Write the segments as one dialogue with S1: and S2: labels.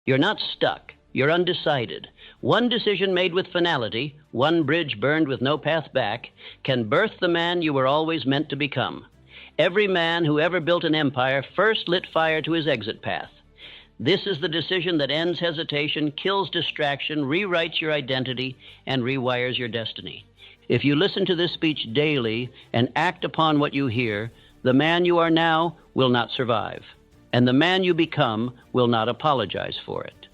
S1: You're not stuck. You're undecided. One decision made with finality, one bridge burned with no path back, can birth the man you were always meant to become. Every man who ever built an empire first lit fire to his exit path. This is the decision that ends hesitation, kills distraction, rewrites your identity, and rewires your destiny. If you listen to this speech daily and act upon what you hear, the man you are now will not survive, and the man you become will not apologize for it.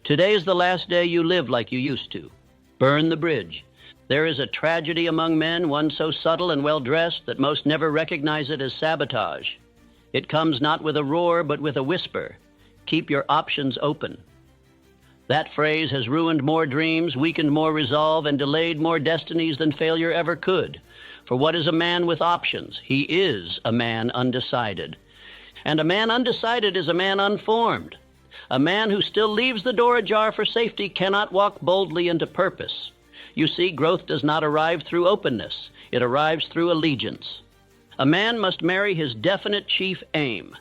S1: Today is the last day you live like you used to. Burn the bridge. There is a tragedy among men, one so subtle and well-dressed that most never recognize it as sabotage. It comes not with a roar, but with a whisper. Keep your options open. That phrase has ruined more dreams, weakened more resolve, and delayed more destinies than failure ever could. For what is a man with options? He is a man undecided. And a man undecided is a man unformed. A man who still leaves the door ajar for safety cannot walk boldly into purpose. You see, growth does not arrive through openness. It arrives through allegiance. A man must marry his definite chief aim,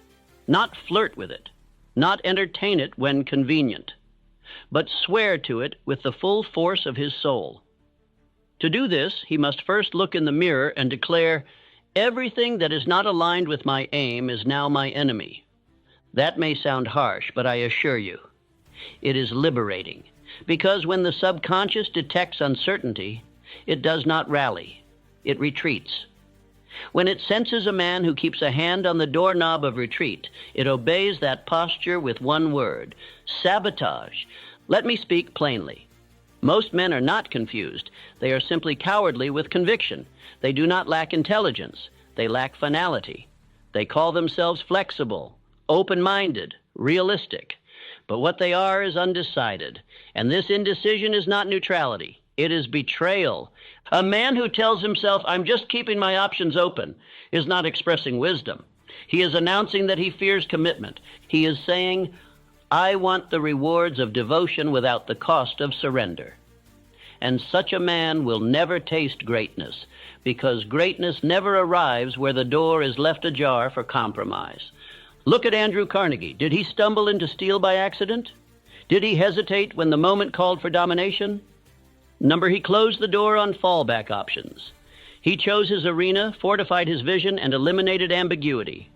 S1: not flirt with it, not entertain it when convenient, but swear to it with the full force of his soul. To do this, he must first look in the mirror and declare, "Everything that is not aligned with my aim is now my enemy." That may sound harsh, but I assure you, it is liberating, because when the subconscious detects uncertainty, it does not rally, it retreats. When it senses a man who keeps a hand on the doorknob of retreat, it obeys that posture with one word: sabotage. Let me speak plainly. Most men are not confused. They are simply cowardly with conviction. They do not lack intelligence. They lack finality. They call themselves flexible, open-minded, realistic. But what they are is undecided. And this indecision is not neutrality. It is betrayal. A man who tells himself, "I'm just keeping my options open," is not expressing wisdom. He is announcing that he fears commitment. He is saying, "I want the rewards of devotion without the cost of surrender." And such a man will never taste greatness, because greatness never arrives where the door is left ajar for compromise. Look at Andrew Carnegie. Did he stumble into steel by accident? Did he hesitate when the moment called for domination? He closed the door on fallback options. He chose his arena, fortified his vision, and eliminated ambiguity.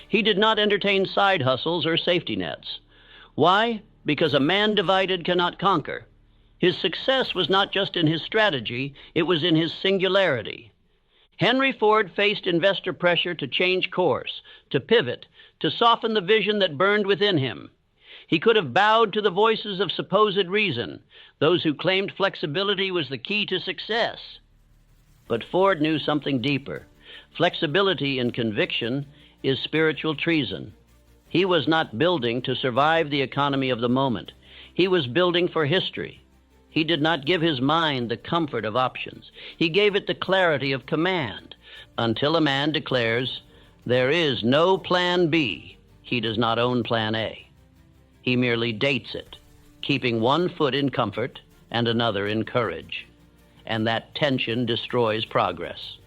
S1: He did not entertain side hustles or safety nets. Why? Because a man divided cannot conquer. His success was not just in his strategy, it was in his singularity. Henry Ford faced investor pressure to change course, to pivot, to soften the vision that burned within him. He could have bowed to the voices of supposed reason, those who claimed flexibility was the key to success. But Ford knew something deeper. Flexibility in conviction is spiritual treason. He was not building to survive the economy of the moment. He was building for history. He did not give his mind the comfort of options. He gave it the clarity of command. Until a man declares, "There is no plan B," he does not own plan A. He merely dates it, keeping one foot in comfort and another in courage. And that tension destroys progress.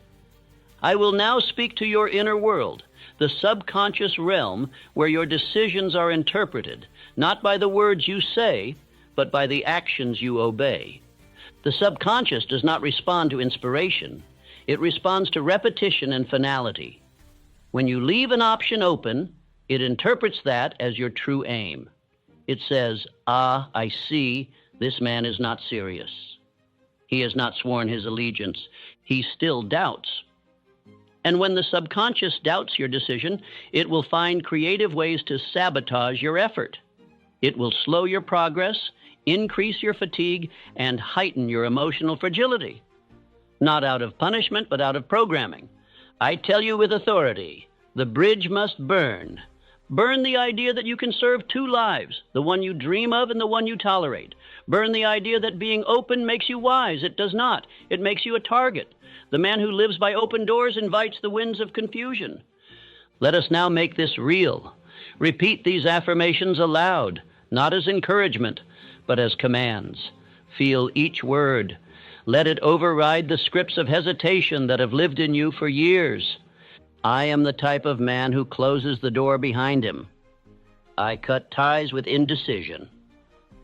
S1: I will now speak to your inner world, the subconscious realm where your decisions are interpreted, not by the words you say, but by the actions you obey. The subconscious does not respond to inspiration. It responds to repetition and finality. When you leave an option open, it interprets that as your true aim. It says, "Ah, I see, this man is not serious. He has not sworn his allegiance. He still doubts." And when the subconscious doubts your decision, it will find creative ways to sabotage your effort. It will slow your progress, increase your fatigue, and heighten your emotional fragility. Not out of punishment, but out of programming. I tell you with authority, the bridge must burn. Burn the idea that you can serve two lives, the one you dream of and the one you tolerate. Burn the idea that being open makes you wise. It does not. It makes you a target. The man who lives by open doors invites the winds of confusion. Let us now make this real. Repeat these affirmations aloud, not as encouragement, but as commands. Feel each word. Let it override the scripts of hesitation that have lived in you for years. I am the type of man who closes the door behind him. I cut ties with indecision.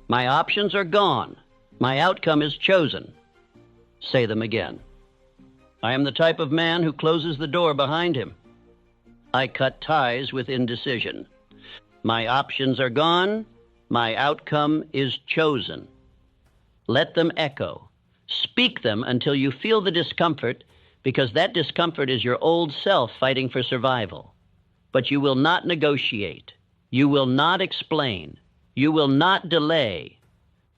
S1: My options are gone. My outcome is chosen. Say them again. I am the type of man who closes the door behind him. I cut ties with indecision. My options are gone. My outcome is chosen. Let them echo. Speak them until you feel the discomfort, because that discomfort is your old self fighting for survival. But you will not negotiate. You will not explain. You will not delay.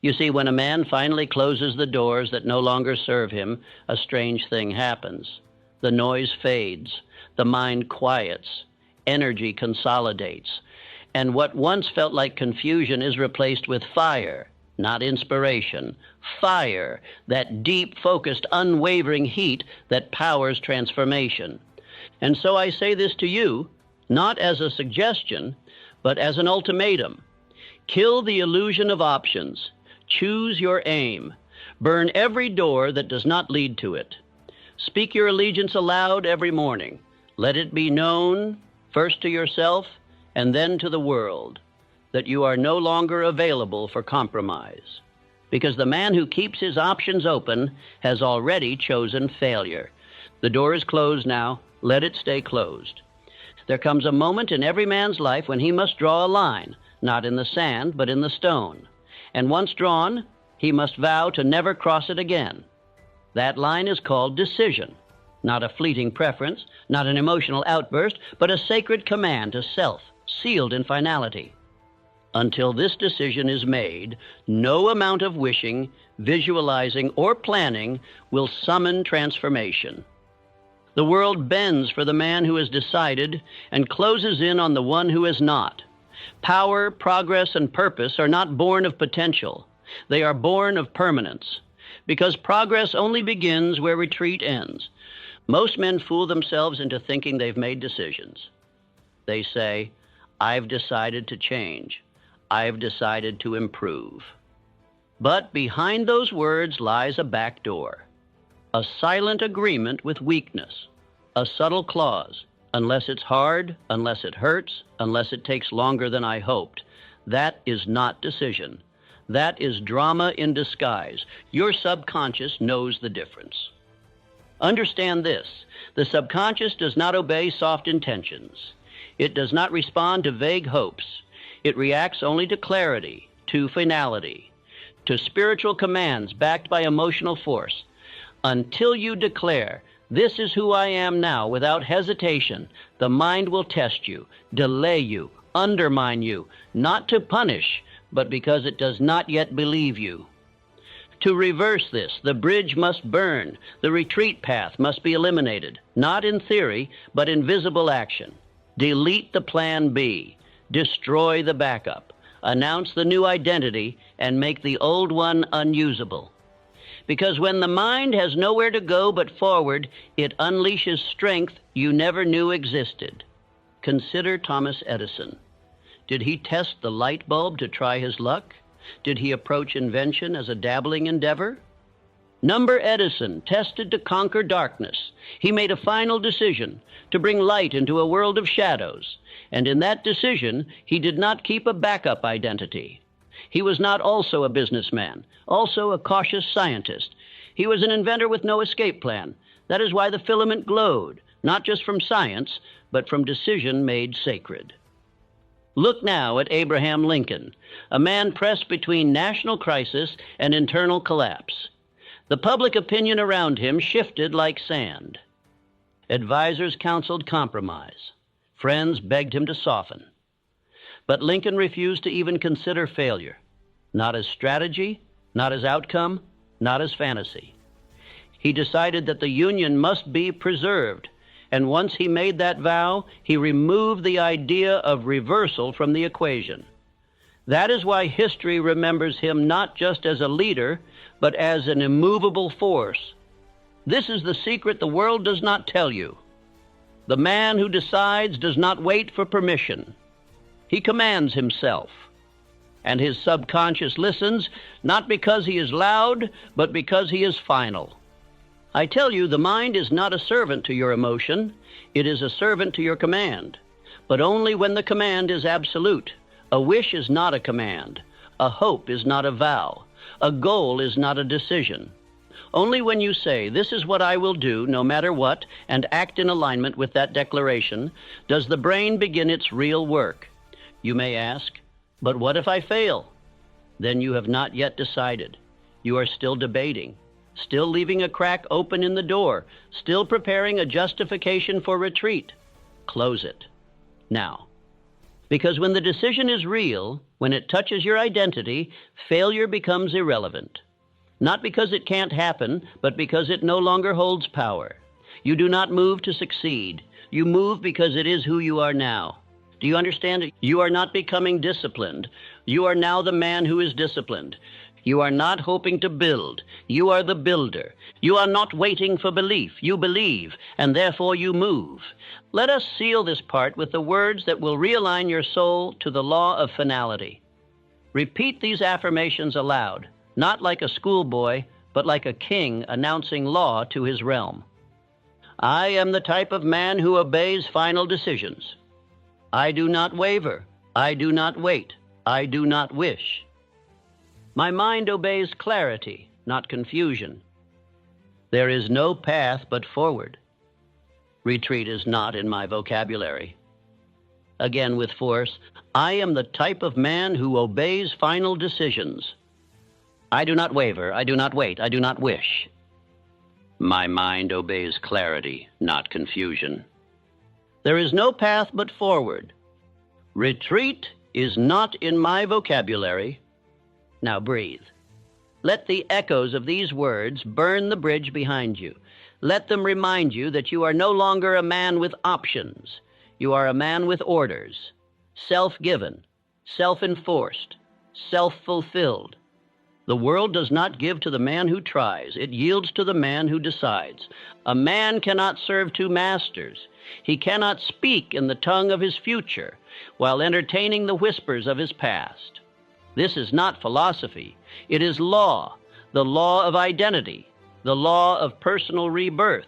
S1: You see, when a man finally closes the doors that no longer serve him, a strange thing happens. The noise fades. The mind quiets. Energy consolidates. And what once felt like confusion is replaced with fire, not inspiration. Fire, that deep, focused, unwavering heat that powers transformation. And so I say this to you, not as a suggestion, but as an ultimatum. Kill the illusion of options. Choose your aim. Burn every door that does not lead to it. Speak your allegiance aloud every morning. Let it be known, first to yourself and then to the world, that you are no longer available for compromise. Because the man who keeps his options open has already chosen failure. The door is closed now. Let it stay closed. There comes a moment in every man's life when he must draw a line, not in the sand, but in the stone. And once drawn, he must vow to never cross it again. That line is called decision, not a fleeting preference, not an emotional outburst, but a sacred command to self, sealed in finality. Until this decision is made, no amount of wishing, visualizing, or planning will summon transformation. The world bends for the man who has decided and closes in on the one who has not. Power, progress, and purpose are not born of potential. They are born of permanence. Because progress only begins where retreat ends. Most men fool themselves into thinking they've made decisions. They say, I've decided to change. I've decided to improve. But behind those words lies a back door, a silent agreement with weakness, a subtle clause. Unless it's hard, unless it hurts, unless it takes longer than I hoped, that is not decision. That is drama in disguise. Your subconscious knows the difference. Understand this. The subconscious does not obey soft intentions. It does not respond to vague hopes. It reacts only to clarity, to finality, to spiritual commands backed by emotional force. Until you declare, this is who I am now, without hesitation, the mind will test you, delay you, undermine you, not to punish, but because it does not yet believe you. To reverse this, the bridge must burn, the retreat path must be eliminated, not in theory, but in visible action. Delete the plan B, destroy the backup, announce the new identity, and make the old one unusable. Because when the mind has nowhere to go but forward, it unleashes strength you never knew existed. Consider Thomas Edison. Did he test the light bulb to try his luck? Did he approach invention as a dabbling endeavor? Number Edison tested to conquer darkness. He made a final decision to bring light into a world of shadows. And in that decision, he did not keep a backup identity. He was not also a businessman, also a cautious scientist. He was an inventor with no escape plan. That is why the filament glowed, not just from science, but from decision made sacred. Look now at Abraham Lincoln, a man pressed between national crisis and internal collapse. The public opinion around him shifted like sand. Advisors counseled compromise. Friends begged him to soften. But Lincoln refused to even consider failure, not as strategy, not as outcome, not as fantasy. He decided that the Union must be preserved, and once he made that vow, he removed the idea of reversal from the equation. That is why history remembers him not just as a leader, but as an immovable force. This is the secret the world does not tell you. The man who decides does not wait for permission. He commands himself, and his subconscious listens, not because he is loud, but because he is final. I tell you, the mind is not a servant to your emotion. It is a servant to your command, but only when the command is absolute. A wish is not a command. A hope is not a vow. A goal is not a decision. Only when you say, "This is what I will do, no matter what," and act in alignment with that declaration, does the brain begin its real work. You may ask, "But what if I fail?" Then you have not yet decided. You are still debating, still leaving a crack open in the door, still preparing a justification for retreat. Close it now. Because when the decision is real, when it touches your identity, failure becomes irrelevant. Not because it can't happen, but because it no longer holds power. You do not move to succeed. You move because it is who you are now. Do you understand? You are not becoming disciplined. You are now the man who is disciplined. You are not hoping to build. You are the builder. You are not waiting for belief. You believe, and therefore you move. Let us seal this part with the words that will realign your soul to the law of finality. Repeat these affirmations aloud, not like a schoolboy, but like a king announcing law to his realm. I am the type of man who obeys final decisions. I do not waver. I do not wait. I do not wish. My mind obeys clarity, not confusion. There is no path but forward. Retreat is not in my vocabulary. Again with force, I am the type of man who obeys final decisions. I do not waver. I do not wait. I do not wish. My mind obeys clarity, not confusion. There is no path but forward. Retreat is not in my vocabulary. Now breathe. Let the echoes of these words burn the bridge behind you. Let them remind you that you are no longer a man with options. You are a man with orders, self-given, self-enforced, self-fulfilled. The world does not give to the man who tries. It yields to the man who decides. A man cannot serve two masters. He cannot speak in the tongue of his future while entertaining the whispers of his past. This is not philosophy. It is law, the law of identity, the law of personal rebirth.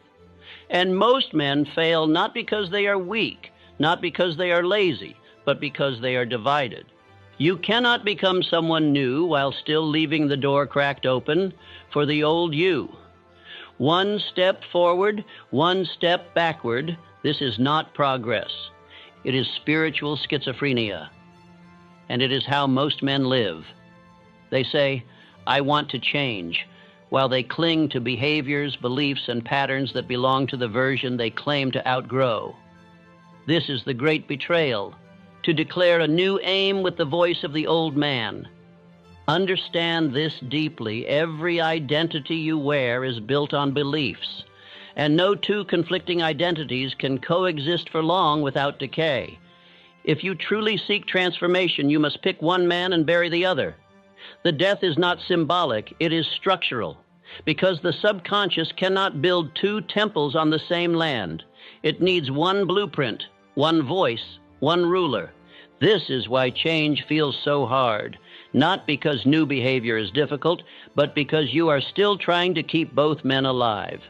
S1: And most men fail not because they are weak, not because they are lazy, but because they are divided. You cannot become someone new while still leaving the door cracked open for the old you. One step forward, one step backward. This is not progress. It is spiritual schizophrenia. And it is how most men live. They say, "I want to change," while they cling to behaviors, beliefs, and patterns that belong to the version they claim to outgrow. This is the great betrayal, to declare a new aim with the voice of the old man. Understand this deeply. Every identity you wear is built on beliefs, and no two conflicting identities can coexist for long without decay. If you truly seek transformation, you must pick one man and bury the other. The death is not symbolic, it is structural, because the subconscious cannot build two temples on the same land. It needs one blueprint, one voice, one ruler. This is why change feels so hard, not because new behavior is difficult, but because you are still trying to keep both men alive.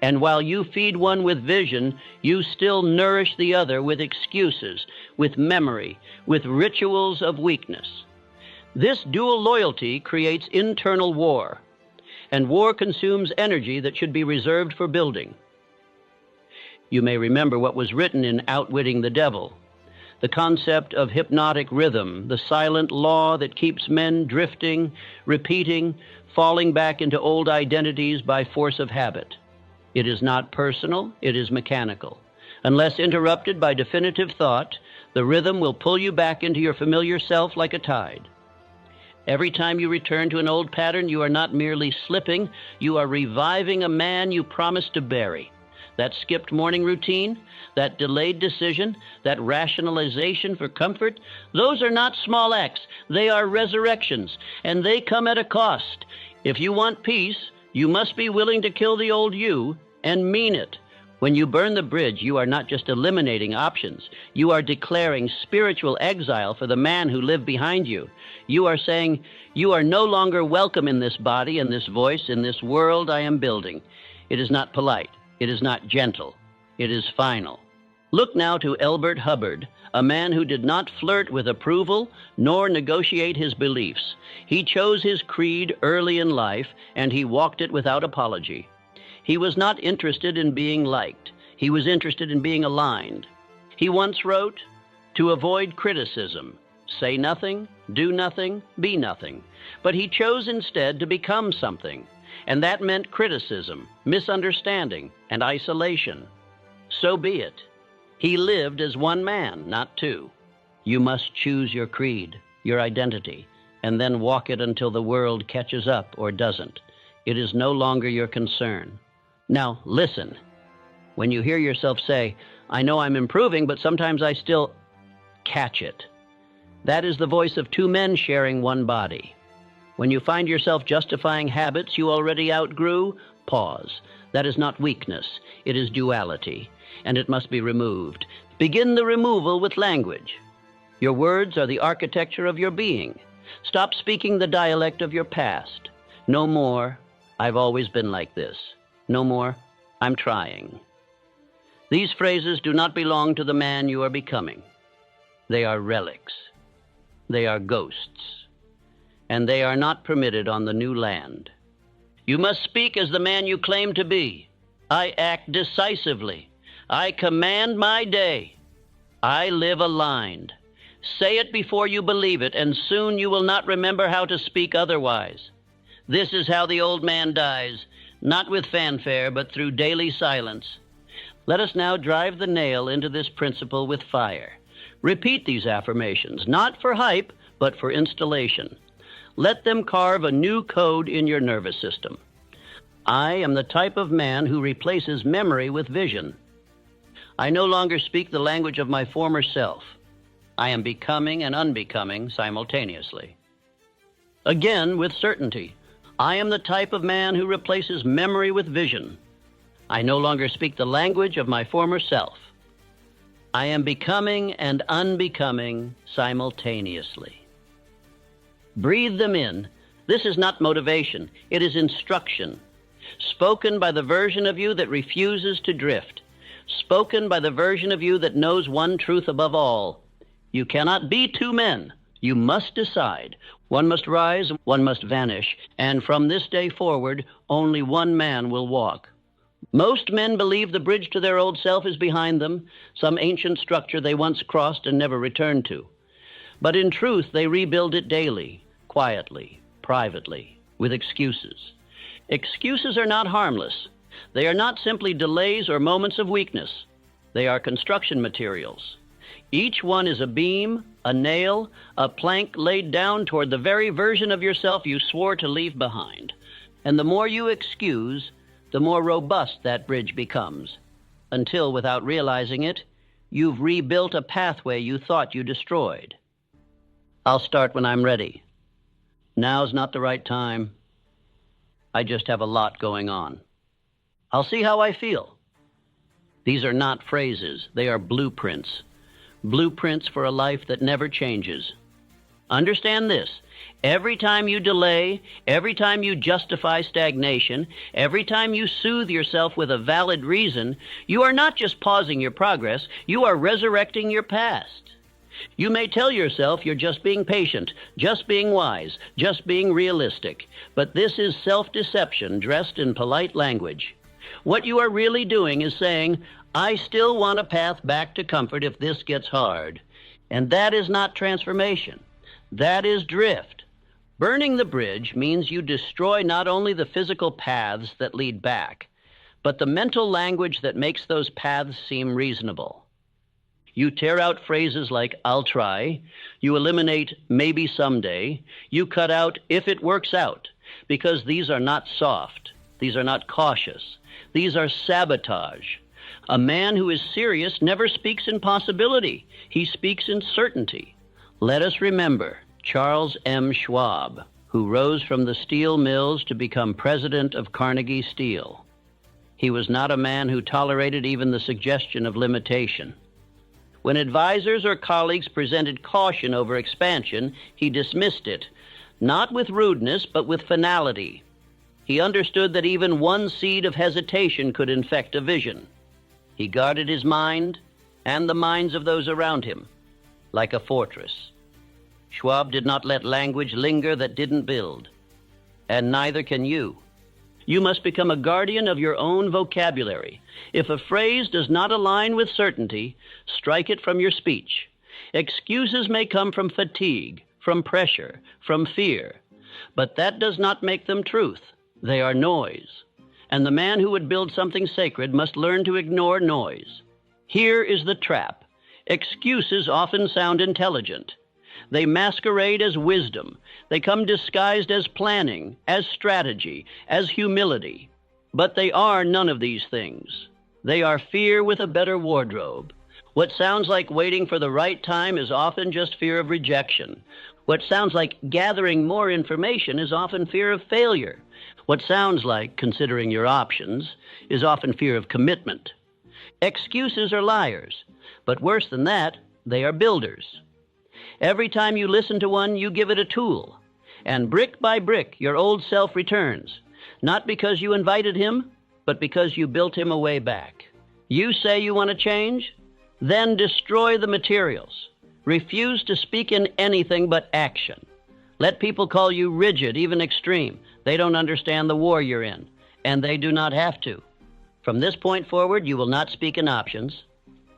S1: And while you feed one with vision, you still nourish the other with excuses, with memory, with rituals of weakness. This dual loyalty creates internal war, and war consumes energy that should be reserved for building. You may remember what was written in Outwitting the Devil, the concept of hypnotic rhythm, the silent law that keeps men drifting, repeating, falling back into old identities by force of habit. It is not personal, it is mechanical. Unless interrupted by definitive thought, the rhythm will pull you back into your familiar self like a tide. Every time you return to an old pattern, you are not merely slipping, you are reviving a man you promised to bury. That skipped morning routine, that delayed decision, that rationalization for comfort, those are not small acts. They are resurrections, and they come at a cost. If you want peace, you must be willing to kill the old you and mean it. When you burn the bridge, you are not just eliminating options. You are declaring spiritual exile for the man who lived behind you. You are saying, you are no longer welcome in this body, in this voice, in this world I am building. It is not polite. It is not gentle. It is final. Look now to Elbert Hubbard, a man who did not flirt with approval nor negotiate his beliefs. He chose his creed early in life, and he walked it without apology. He was not interested in being liked. He was interested in being aligned. He once wrote, "To avoid criticism, say nothing, do nothing, be nothing." But he chose instead to become something, and that meant criticism, misunderstanding, and isolation. So be it. He lived as one man, not two. You must choose your creed, your identity, and then walk it until the world catches up or doesn't. It is no longer your concern. Now, listen. When you hear yourself say, "I know I'm improving, but sometimes I still..." catch it. That is the voice of two men sharing one body. When you find yourself justifying habits you already outgrew, pause. That is not weakness. It is duality, and it must be removed. Begin the removal with language. Your words are the architecture of your being. Stop speaking the dialect of your past. No more, "I've always been like this." No more, "I'm trying." These phrases do not belong to the man you are becoming. They are relics. They are ghosts. And they are not permitted on the new land. You must speak as the man you claim to be. "I act decisively. I command my day. I live aligned." Say it before you believe it, and soon you will not remember how to speak otherwise. This is how the old man dies, not with fanfare, but through daily silence. Let us now drive the nail into this principle with fire. Repeat these affirmations, not for hype, but for installation. Let them carve a new code in your nervous system. I am the type of man who replaces memory with vision. I no longer speak the language of my former self. I am becoming and unbecoming simultaneously. Again, with certainty. I am the type of man who replaces memory with vision. I no longer speak the language of my former self. I am becoming and unbecoming simultaneously. Breathe them in. This is not motivation. It is instruction. Spoken by the version of you that refuses to drift. Spoken by the version of you that knows one truth above all. You cannot be two men. You must decide. One must rise, one must vanish, and from this day forward, only one man will walk. Most men believe the bridge to their old self is behind them, some ancient structure they once crossed and never returned to. But in truth, they rebuild it daily, quietly, privately, with excuses. Excuses are not harmless. They are not simply delays or moments of weakness. They are construction materials. Each one is a beam, a nail, a plank laid down toward the very version of yourself you swore to leave behind. And the more you excuse, the more robust that bridge becomes, until, without realizing it, you've rebuilt a pathway you thought you destroyed. I'll start when I'm ready. Now's not the right time. I just have a lot going on. I'll see how I feel. These are not phrases. They are blueprints. Blueprints for a life that never changes. Understand this. Every time you delay, every time you justify stagnation, every time you soothe yourself with a valid reason, you are not just pausing your progress, you are resurrecting your past. You may tell yourself you're just being patient, just being wise, just being realistic, but this is self-deception dressed in polite language. What you are really doing is saying, I still want a path back to comfort if this gets hard. And that is not transformation. That is drift. Burning the bridge means you destroy not only the physical paths that lead back, but the mental language that makes those paths seem reasonable. You tear out phrases like, I'll try. You eliminate, maybe someday. You cut out, if it works out, because these are not soft. These are not cautious. These are sabotage. A man who is serious never speaks in possibility. He speaks in certainty. Let us remember Charles M. Schwab, who rose from the steel mills to become president of Carnegie Steel. He was not a man who tolerated even the suggestion of limitation. When advisors or colleagues presented caution over expansion, he dismissed it, not with rudeness, but with finality. He understood that even one seed of hesitation could infect a vision. He guarded his mind, and the minds of those around him like a fortress. Schwab did not let language linger that didn't build, and neither can you. You must become a guardian of your own vocabulary. If a phrase does not align with certainty, strike it from your speech. Excuses may come from fatigue, from pressure, from fear, but that does not make them truth. They are noise. And the man who would build something sacred must learn to ignore noise. Here is the trap. Excuses often sound intelligent. They masquerade as wisdom. They come disguised as planning, as strategy, as humility. But they are none of these things. They are fear with a better wardrobe. What sounds like waiting for the right time is often just fear of rejection. What sounds like gathering more information is often fear of failure. What sounds like considering your options is often fear of commitment. Excuses are liars, but worse than that, they are builders. Every time you listen to one, you give it a tool, and brick by brick, your old self returns, not because you invited him, but because you built him a way back. You say you want to change? Then destroy the materials. Refuse to speak in anything but action. Let people call you rigid, even extreme. They don't understand the war you're in, and they do not have to. From this point forward, you will not speak in options.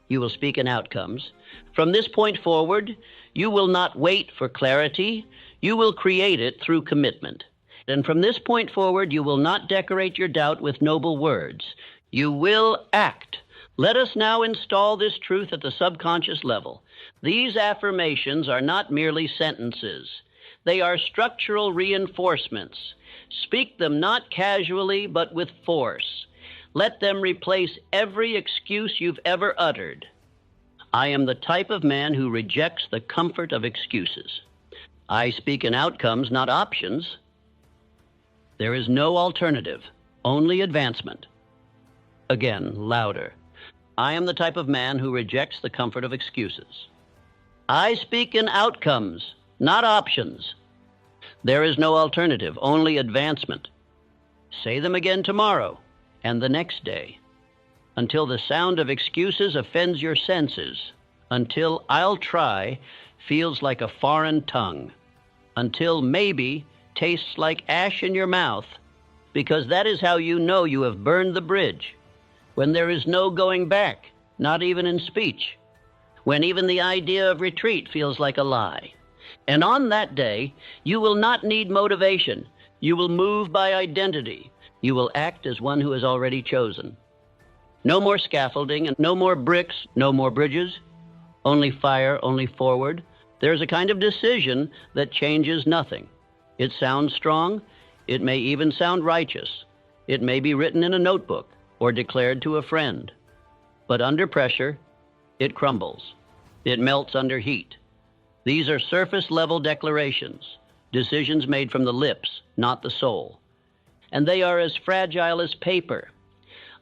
S1: You will speak in outcomes. From this point forward, you will not wait for clarity. You will create it through commitment. And from this point forward, you will not decorate your doubt with noble words. You will act. Let us now install this truth at the subconscious level. These affirmations are not merely sentences. They are structural reinforcements. Speak them not casually, but with force. Let them replace every excuse you've ever uttered. I am the type of man who rejects the comfort of excuses. I speak in outcomes, not options. There is no alternative, only advancement. Again, louder. I am the type of man who rejects the comfort of excuses. I speak in outcomes, not options. There is no alternative, only advancement. Say them again tomorrow and the next day, until the sound of excuses offends your senses, until I'll try feels like a foreign tongue, until maybe tastes like ash in your mouth, because that is how you know you have burned the bridge, when there is no going back, not even in speech, when even the idea of retreat feels like a lie. And on that day, you will not need motivation. You will move by identity. You will act as one who has already chosen. No more scaffolding and no more bricks, no more bridges. Only fire, only forward. There's a kind of decision that changes nothing. It sounds strong. It may even sound righteous. It may be written in a notebook or declared to a friend. But under pressure, it crumbles. It melts under heat. These are surface-level declarations, decisions made from the lips, not the soul. And they are as fragile as paper.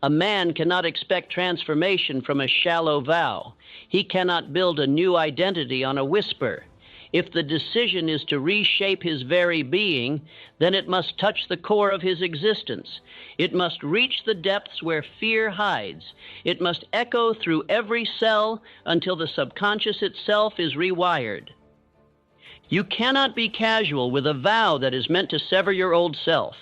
S1: A man cannot expect transformation from a shallow vow. He cannot build a new identity on a whisper. If the decision is to reshape his very being, then it must touch the core of his existence. It must reach the depths where fear hides. It must echo through every cell until the subconscious itself is rewired. You cannot be casual with a vow that is meant to sever your old self.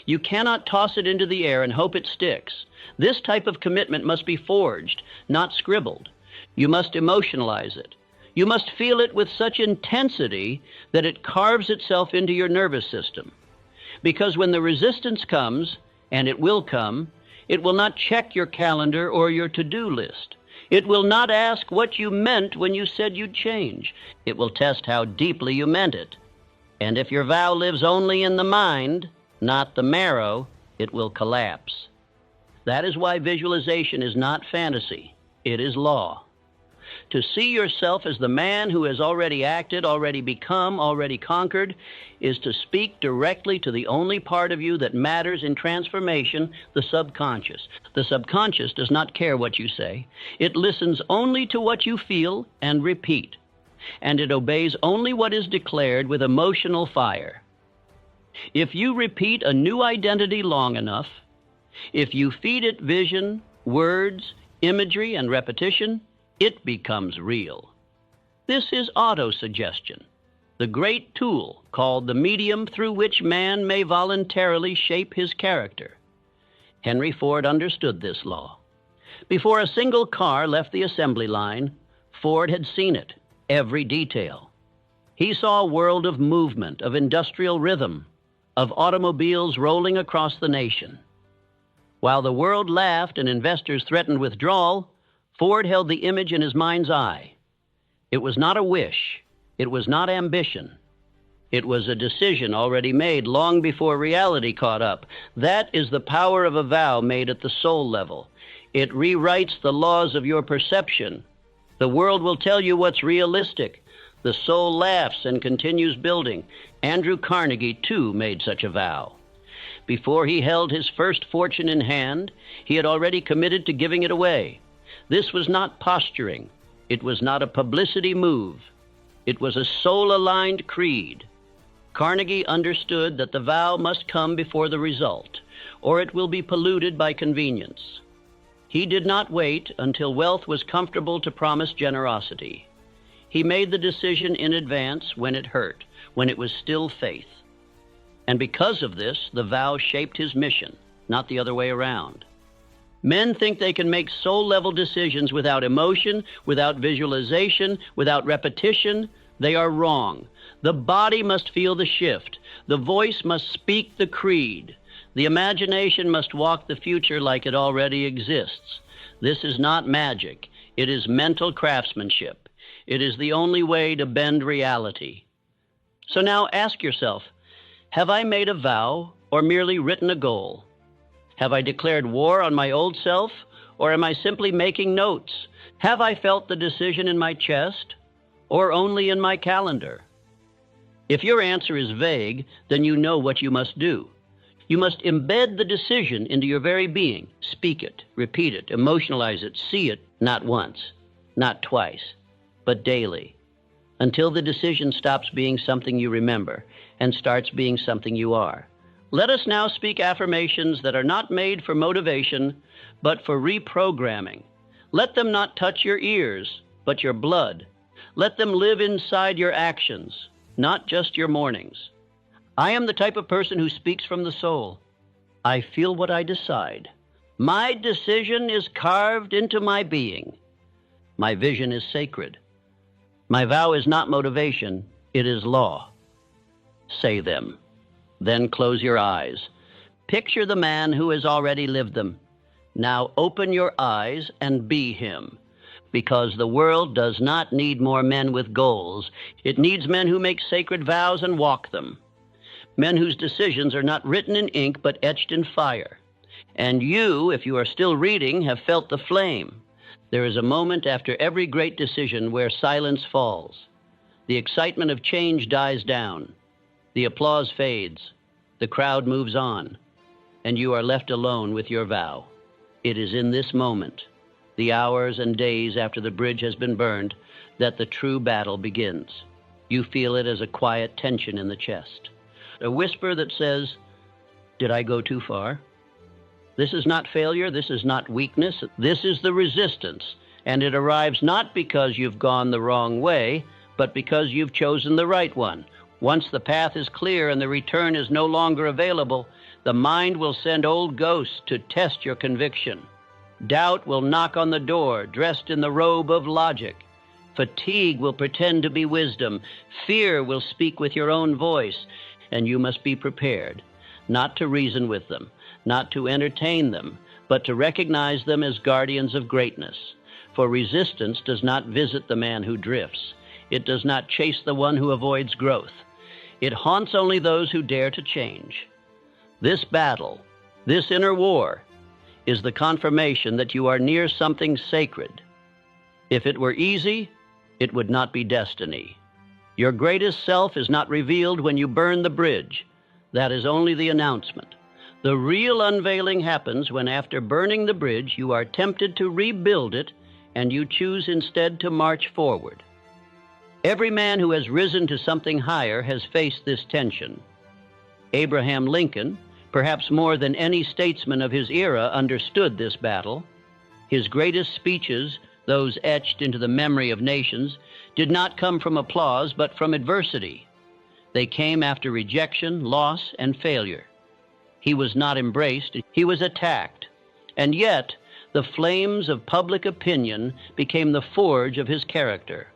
S1: You cannot toss it into the air and hope it sticks. This type of commitment must be forged, not scribbled. You must emotionalize it. You must feel it with such intensity that it carves itself into your nervous system. Because when the resistance comes, and it will not check your calendar or your to-do list. It will not ask what you meant when you said you'd change. It will test how deeply you meant it. And if your vow lives only in the mind, not the marrow, it will collapse. That is why visualization is not fantasy. It is law. To see yourself as the man who has already acted, already become, already conquered, is to speak directly to the only part of you that matters in transformation, the subconscious. The subconscious does not care what you say. It listens only to what you feel and repeat. And it obeys only what is declared with emotional fire. If you repeat a new identity long enough, if you feed it vision, words, imagery, and repetition, It becomes real. This is autosuggestion, the great tool called the medium through which man may voluntarily shape his character. Henry Ford understood this law. Before a single car left the assembly line, Ford had seen it, every detail. He saw a world of movement, of industrial rhythm, of automobiles rolling across the nation. While the world laughed and investors threatened withdrawal, Ford held the image in his mind's eye. It was not a wish. It was not ambition. It was a decision already made long before reality caught up. That is the power of a vow made at the soul level. It rewrites the laws of your perception. The world will tell you what's realistic. The soul laughs and continues building. Andrew Carnegie, too, made such a vow. Before he held his first fortune in hand, he had already committed to giving it away. This was not posturing. It was not a publicity move. It was a soul-aligned creed. Carnegie understood that the vow must come before the result, or it will be polluted by convenience. He did not wait until wealth was comfortable to promise generosity. He made the decision in advance when it hurt, when it was still faith. And because of this, the vow shaped his mission, not the other way around. Men think they can make soul-level decisions without emotion, without visualization, without repetition. They are wrong. The body must feel the shift. The voice must speak the creed. The imagination must walk the future like it already exists. This is not magic. It is mental craftsmanship. It is the only way to bend reality. So now ask yourself, have I made a vow or merely written a goal? Have I declared war on my old self, or am I simply making notes? Have I felt the decision in my chest, or only in my calendar? If your answer is vague, then you know what you must do. You must embed the decision into your very being. Speak it, repeat it, emotionalize it, see it, not once, not twice, but daily, until the decision stops being something you remember and starts being something you are. Let us now speak affirmations that are not made for motivation, but for reprogramming. Let them not touch your ears, but your blood. Let them live inside your actions, not just your mornings. I am the type of person who speaks from the soul. I feel what I decide. My decision is carved into my being. My vision is sacred. My vow is not motivation, it is law. Say them. Then close your eyes. Picture the man who has already lived them. Now open your eyes and be him. Because the world does not need more men with goals. It needs men who make sacred vows and walk them. Men whose decisions are not written in ink but etched in fire. And you, if you are still reading, have felt the flame. There is a moment after every great decision where silence falls. The excitement of change dies down. The applause fades. The crowd moves on. And you are left alone with your vow. It is in this moment, the hours and days after the bridge has been burned, that the true battle begins. You feel it as a quiet tension in the chest. A whisper that says, "Did I go too far?" This is not failure. This is not weakness. This is the resistance. And it arrives not because you've gone the wrong way, but because you've chosen the right one. Once the path is clear and the return is no longer available, the mind will send old ghosts to test your conviction. Doubt will knock on the door, dressed in the robe of logic. Fatigue will pretend to be wisdom. Fear will speak with your own voice, and you must be prepared, not to reason with them, not to entertain them, but to recognize them as guardians of greatness. For resistance does not visit the man who drifts. It does not chase the one who avoids growth. It haunts only those who dare to change. This battle, this inner war, is the confirmation that you are near something sacred. If it were easy, it would not be destiny. Your greatest self is not revealed when you burn the bridge. That is only the announcement. The real unveiling happens when, after burning the bridge, you are tempted to rebuild it, and you choose instead to march forward. Every man who has risen to something higher has faced this tension. Abraham Lincoln, perhaps more than any statesman of his era, understood this battle. His greatest speeches those etched into the memory of nations, did not come from applause but from adversity. They came after rejection, loss, and failure. He was not embraced, he was attacked. And yet, the flames of public opinion became the forge of his character.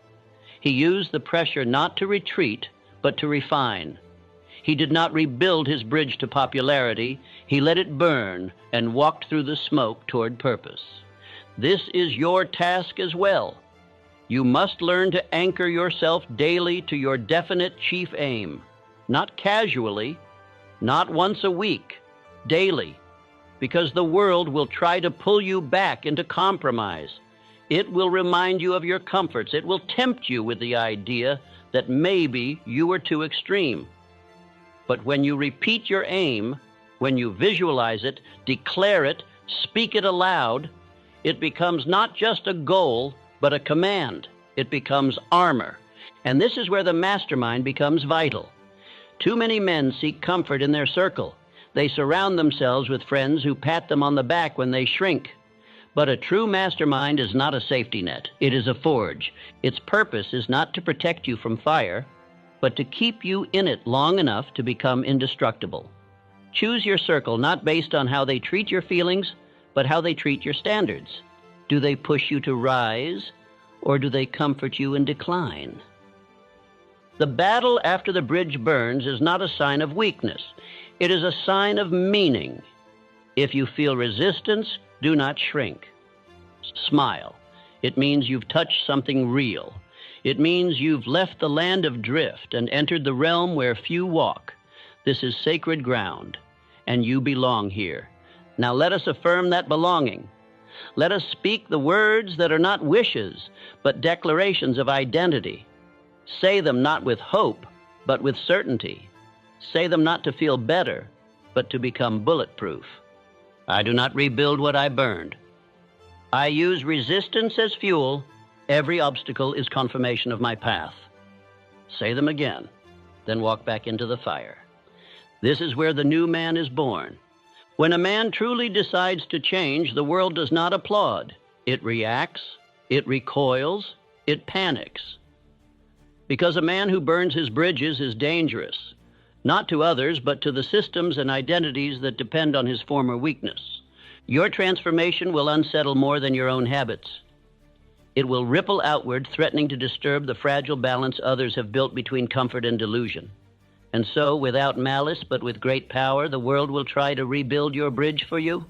S1: He used the pressure not to retreat, but to refine. He did not rebuild his bridge to popularity. He let it burn and walked through the smoke toward purpose. This is your task as well. You must learn to anchor yourself daily to your definite chief aim, not casually, not once a week, daily, because the world will try to pull you back into compromise. It will remind you of your comforts. It will tempt you with the idea that maybe you were too extreme. But when you repeat your aim, when you visualize it, declare it, speak it aloud, it becomes not just a goal, but a command. It becomes armor. And this is where the mastermind becomes vital. Too many men seek comfort in their circle. They surround themselves with friends who pat them on the back when they shrink. But a true mastermind is not a safety net. It is a forge. Its purpose is not to protect you from fire, but to keep you in it long enough to become indestructible. Choose your circle not based on how they treat your feelings, but how they treat your standards. Do they push you to rise, or do they comfort you in decline? The battle after the bridge burns is not a sign of weakness. It is a sign of meaning. If you feel resistance, do not shrink. Smile. It means you've touched something real. It means you've left the land of drift and entered the realm where few walk. This is sacred ground, and you belong here. Now let us affirm that belonging. Let us speak the words that are not wishes, but declarations of identity. Say them not with hope, but with certainty. Say them not to feel better, but to become bulletproof. I do not rebuild what I burned. I use resistance as fuel. Every obstacle is confirmation of my path. Say them again, then walk back into the fire. This is where the new man is born. When a man truly decides to change, the world does not applaud. It reacts, it recoils, it panics. Because a man who burns his bridges is dangerous, not to others, but to the systems and identities that depend on his former weakness. Your transformation will unsettle more than your own habits. It will ripple outward, threatening to disturb the fragile balance others have built between comfort and delusion. And so, without malice, but with great power, the world will try to rebuild your bridge for you.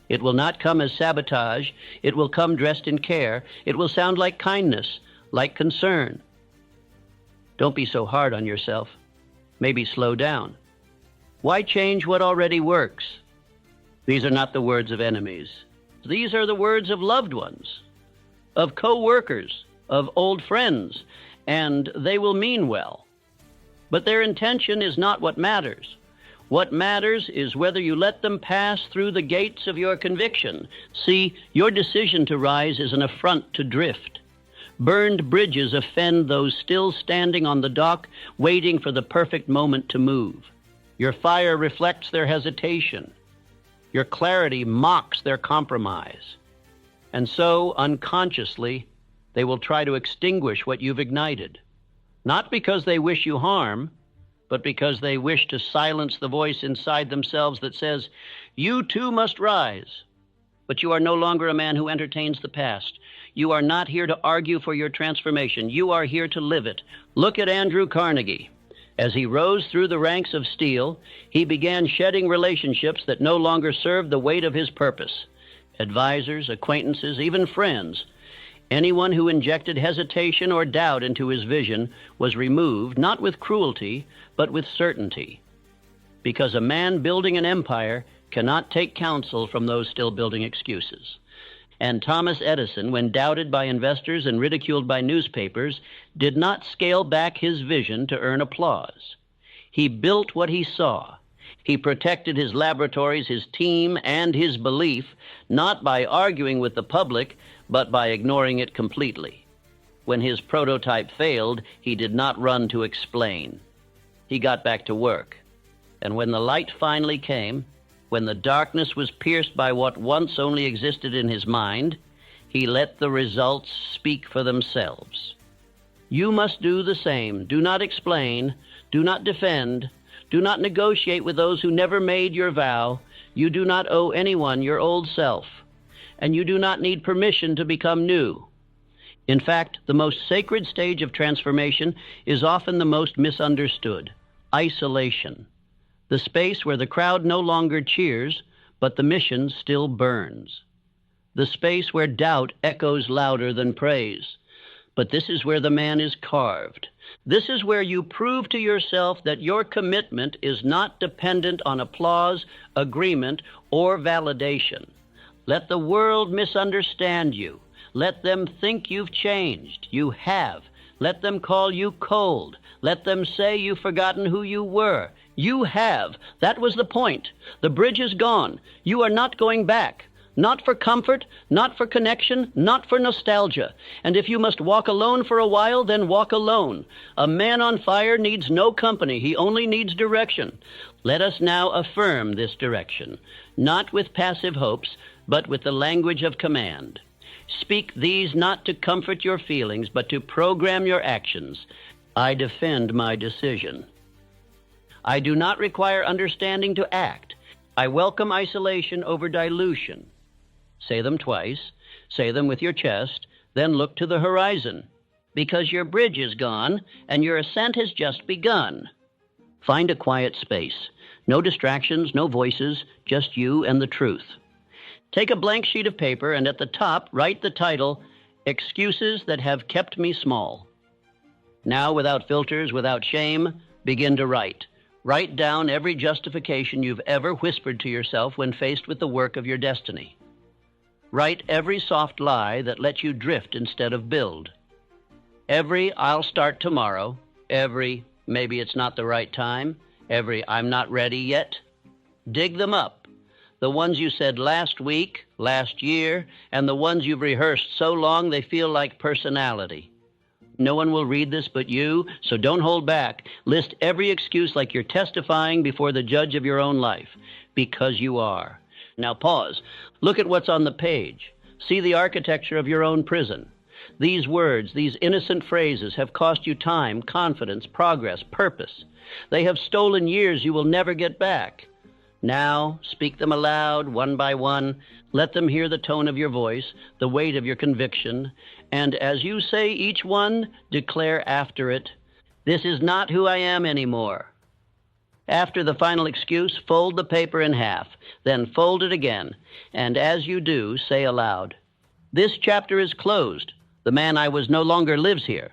S1: It will not come as sabotage. It will come dressed in care. It will sound like kindness, like concern. Don't be so hard on yourself. Maybe slow down. Why change what already works? These are not the words of enemies. These are the words of loved ones, of co-workers, of old friends, and they will mean well. But their intention is not what matters. What matters is whether you let them pass through the gates of your conviction. See, your decision to rise is an affront to drift. Burned bridges offend those still standing on the dock, waiting for the perfect moment to move. Your fire reflects their hesitation. Your clarity mocks their compromise. And so, unconsciously, they will try to extinguish what you've ignited. Not because they wish you harm, but because they wish to silence the voice inside themselves that says, you too must rise. But you are no longer a man who entertains the past. You are not here to argue for your transformation. You are here to live it. Look at Andrew Carnegie. As he rose through the ranks of steel, he began shedding relationships that no longer served the weight of his purpose. Advisors, acquaintances, even friends. Anyone who injected hesitation or doubt into his vision was removed, not with cruelty, but with certainty. Because a man building an empire cannot take counsel from those still building excuses. And Thomas Edison, when doubted by investors and ridiculed by newspapers, did not scale back his vision to earn applause. He built what he saw. He protected his laboratories, his team, and his belief, not by arguing with the public, but by ignoring it completely. When his prototype failed, he did not run to explain. He got back to work. And when the light finally came, when the darkness was pierced by what once only existed in his mind, He let the results speak for themselves. You must do the same. Do not explain. Do not defend. Do not negotiate with those who never made your vow. You do not owe anyone your old self, and you do not need permission to become new. In fact, the most sacred stage of transformation is often the most misunderstood: isolation. The space where the crowd no longer cheers, but the mission still burns. The space where doubt echoes louder than praise. But this is where the man is carved. This is where you prove to yourself that your commitment is not dependent on applause, agreement, or validation. Let the world misunderstand you. Let them think you've changed. You have. Let them call you cold. Let them say you've forgotten who you were. You have. That was the point. The bridge is gone. You are not going back. Not for comfort, not for connection, not for nostalgia. And if you must walk alone for a while, then walk alone. A man on fire needs no company. He only needs direction. Let us now affirm this direction, not with passive hopes, but with the language of command. Speak these not to comfort your feelings, but to program your actions. I defend my decision. I do not require understanding to act. I welcome isolation over dilution. Say them twice. Say them with your chest. Then look to the horizon, because your bridge is gone and your ascent has just begun. Find a quiet space. No distractions, no voices, just you and the truth. Take a blank sheet of paper and at the top write the title, Excuses That Have Kept Me Small. Now, without filters, without shame, begin to write. Write down every justification you've ever whispered to yourself when faced with the work of your destiny. Write every soft lie that lets you drift instead of build. Every I'll start tomorrow, every maybe it's not the right time, every I'm not ready yet. Dig them up. The ones you said last week, last year, and the ones you've rehearsed so long they feel like personality. No one will read this but you, so don't hold back. List every excuse like you're testifying before the judge of your own life, because you are. Now pause. Look at what's on the page. See the architecture of your own prison. These words, these innocent phrases have cost you time, confidence, progress, purpose. They have stolen years you will never get back. Now, speak them aloud, one by one. Let them hear the tone of your voice, the weight of your conviction, and as you say each one, declare after it, this is not who I am anymore. After the final excuse, fold the paper in half, then fold it again, and as you do, say aloud, this chapter is closed. The man I was no longer lives here.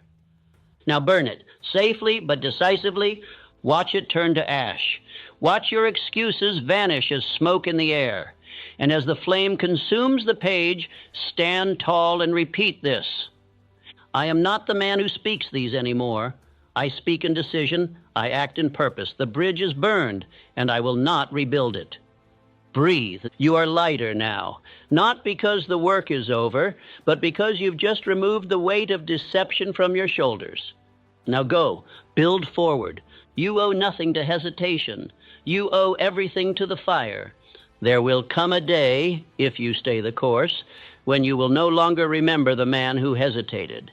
S1: Now burn it, safely but decisively. Watch it turn to ash. Watch your excuses vanish as smoke in the air. And as the flame consumes the page, stand tall and repeat this. I am not the man who speaks these anymore. I speak in decision, I act in purpose. The bridge is burned, and I will not rebuild it. Breathe. You are lighter now, not because the work is over, but because you've just removed the weight of deception from your shoulders. Now go, build forward. You owe nothing to hesitation. You owe everything to the fire. There will come a day, if you stay the course, when you will no longer remember the man who hesitated.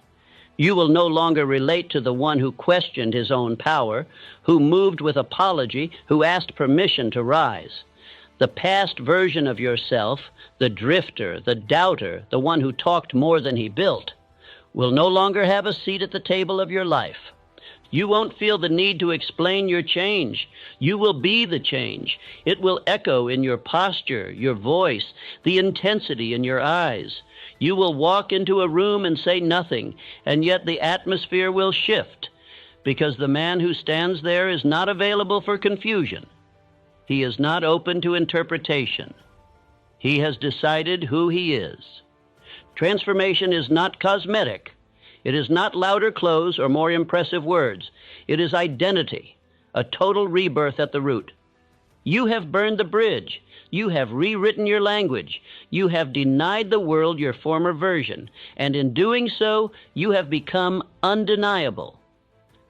S1: You will no longer relate to the one who questioned his own power, who moved with apology, who asked permission to rise. The past version of yourself, the drifter, the doubter, the one who talked more than he built, will no longer have a seat at the table of your life. You won't feel the need to explain your change. You will be the change. It will echo in your posture, your voice, the intensity in your eyes. You will walk into a room and say nothing, and yet the atmosphere will shift, because the man who stands there is not available for confusion. He is not open to interpretation. He has decided who he is. Transformation is not cosmetic. It is not louder clothes or more impressive words. It is identity, a total rebirth at the root. You have burned the bridge. You have rewritten your language. You have denied the world your former version, and in doing so, you have become undeniable.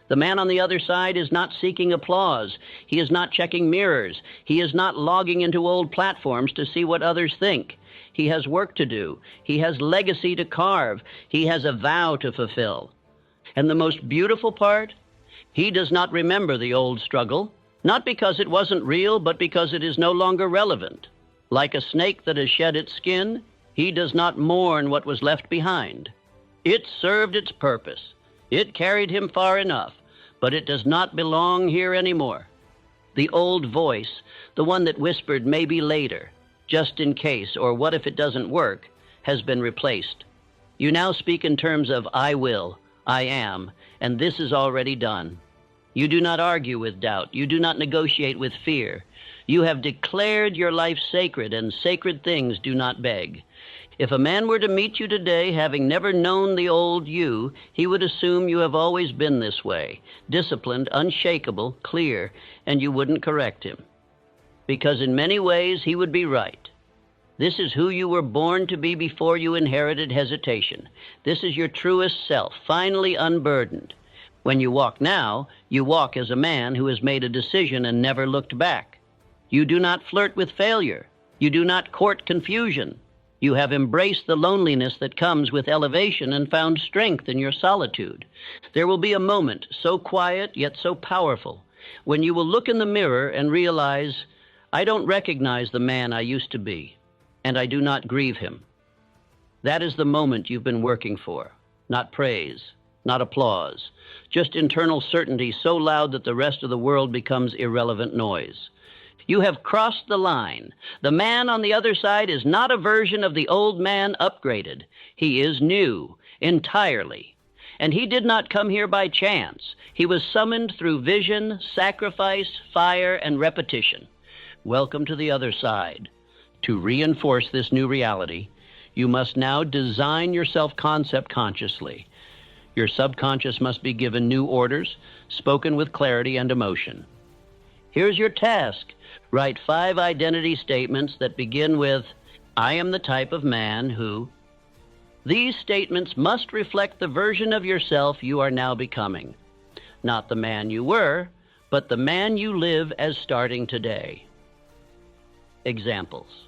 S1: The man on the other side is not seeking applause. He is not checking mirrors. He is not logging into old platforms to see what others think. He has work to do. He has legacy to carve. He has a vow to fulfill. And the most beautiful part? He does not remember the old struggle, not because it wasn't real, but because it is no longer relevant. Like a snake that has shed its skin, he does not mourn what was left behind. It served its purpose. It carried him far enough, but it does not belong here anymore. The old voice, the one that whispered maybe later, just in case, or what if it doesn't work, has been replaced. You now speak in terms of I will, I am, and this is already done. You do not argue with doubt. You do not negotiate with fear. You have declared your life sacred, and sacred things do not beg. If a man were to meet you today, having never known the old you, he would assume you have always been this way, disciplined, unshakable, clear, and you wouldn't correct him. Because in many ways he would be right. This is who you were born to be before you inherited hesitation. This is your truest self, finally unburdened. When you walk now, you walk as a man who has made a decision and never looked back. You do not flirt with failure. You do not court confusion. You have embraced the loneliness that comes with elevation and found strength in your solitude. There will be a moment, so quiet yet so powerful, when you will look in the mirror and realize, I don't recognize the man I used to be, and I do not grieve him. That is the moment you've been working for, not praise, not applause, just internal certainty so loud that the rest of the world becomes irrelevant noise. You have crossed the line. The man on the other side is not a version of the old man upgraded. He is new, entirely. And he did not come here by chance. He was summoned through vision, sacrifice, fire, and repetition. Welcome to the other side. To reinforce this new reality, you must now design your self-concept consciously. Your subconscious must be given new orders, spoken with clarity and emotion. Here's your task. Write 5 identity statements that begin with, I am the type of man who... These statements must reflect the version of yourself you are now becoming. Not the man you were, but the man you live as starting today. Examples.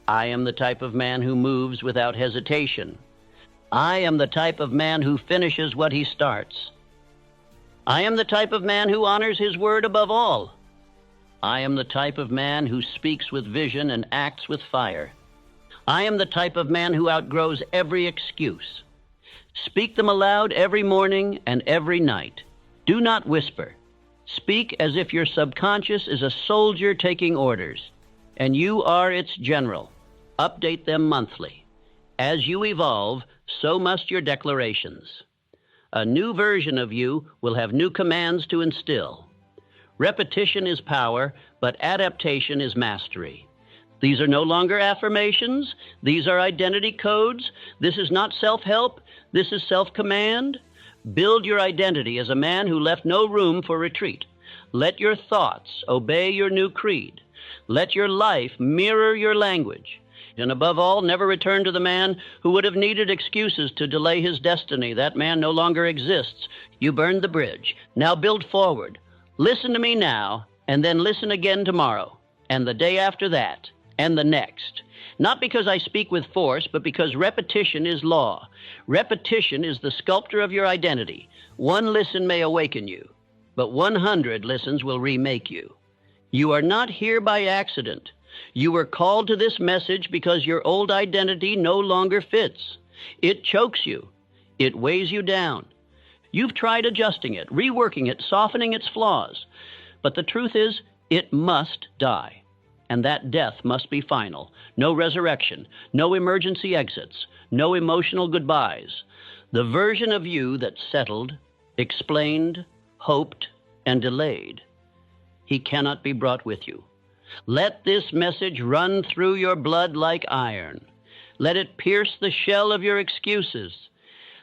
S1: I am the type of man who moves without hesitation. I am the type of man who finishes what he starts. I am the type of man who honors his word above all. I am the type of man who speaks with vision and acts with fire. I am the type of man who outgrows every excuse. Speak them aloud every morning and every night. Do not whisper. Speak as if your subconscious is a soldier taking orders, and you are its general. Update them monthly. As you evolve, so must your declarations. A new version of you will have new commands to instill. Repetition is power, but adaptation is mastery. These are no longer affirmations. These are identity codes. This is not self-help. This is self-command. Build your identity as a man who left no room for retreat. Let your thoughts obey your new creed. Let your life mirror your language. And above all, never return to the man who would have needed excuses to delay his destiny. That man no longer exists. You burned the bridge. Now build forward. Listen to me now, and then listen again tomorrow, and the day after that, and the next. Not because I speak with force, but because repetition is law. Repetition is the sculptor of your identity. One listen may awaken you, but 100 listens will remake you. You are not here by accident. You were called to this message because your old identity no longer fits. It chokes you. It weighs you down. You've tried adjusting it, reworking it, softening its flaws. But the truth is, it must die. And that death must be final. No resurrection, no emergency exits, no emotional goodbyes. The version of you that settled, explained, hoped, and delayed, he cannot be brought with you. Let this message run through your blood like iron. Let it pierce the shell of your excuses.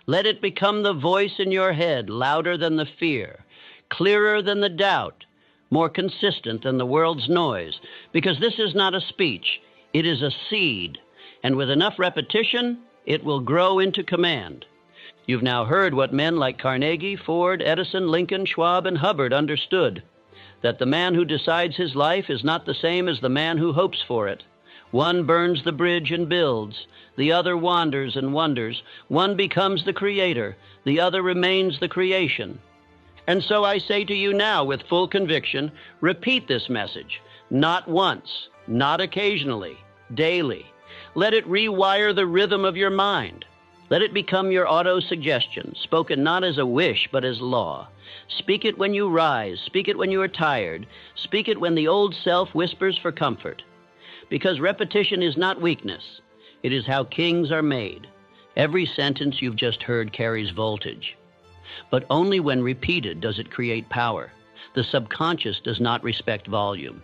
S1: Let it become the voice in your head, louder than the fear, clearer than the doubt, more consistent than the world's noise. Because this is not a speech, it is a seed, and with enough repetition, it will grow into command. You've now heard what men like Carnegie, Ford, Edison, Lincoln, Schwab, and Hubbard understood, that the man who decides his life is not the same as the man who hopes for it. One burns the bridge and builds, the other wanders and wonders. One becomes the creator, the other remains the creation. And so I say to you now with full conviction, repeat this message, not once, not occasionally, daily. Let it rewire the rhythm of your mind. Let it become your auto-suggestion, spoken not as a wish, but as law. Speak it when you rise. Speak it when you are tired. Speak it when the old self whispers for comfort. Because repetition is not weakness. It is how kings are made. Every sentence you've just heard carries voltage. But only when repeated does it create power. The subconscious does not respect volume.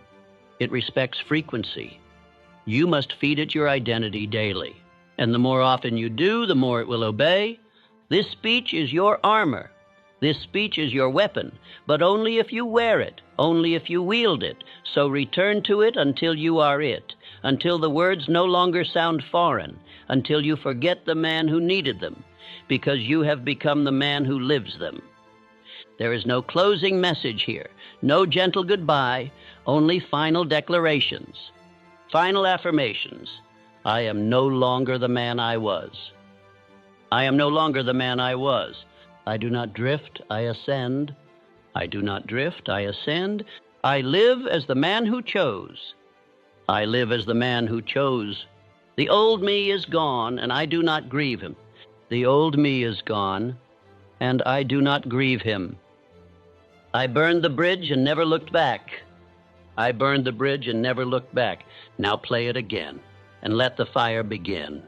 S1: It respects frequency. You must feed it your identity daily. And the more often you do, the more it will obey. This speech is your armor. This speech is your weapon, but only if you wear it, only if you wield it. So return to it until you are it, until the words no longer sound foreign, until you forget the man who needed them, because you have become the man who lives them. There is no closing message here, no gentle goodbye, only final declarations, final affirmations. I am no longer the man I was. I am no longer the man I was. I do not drift, I ascend. I do not drift, I ascend. I live as the man who chose. I live as the man who chose. The old me is gone, and I do not grieve him. The old me is gone, and I do not grieve him. I burned the bridge and never looked back. I burned the bridge and never looked back. Now play it again, and let the fire begin.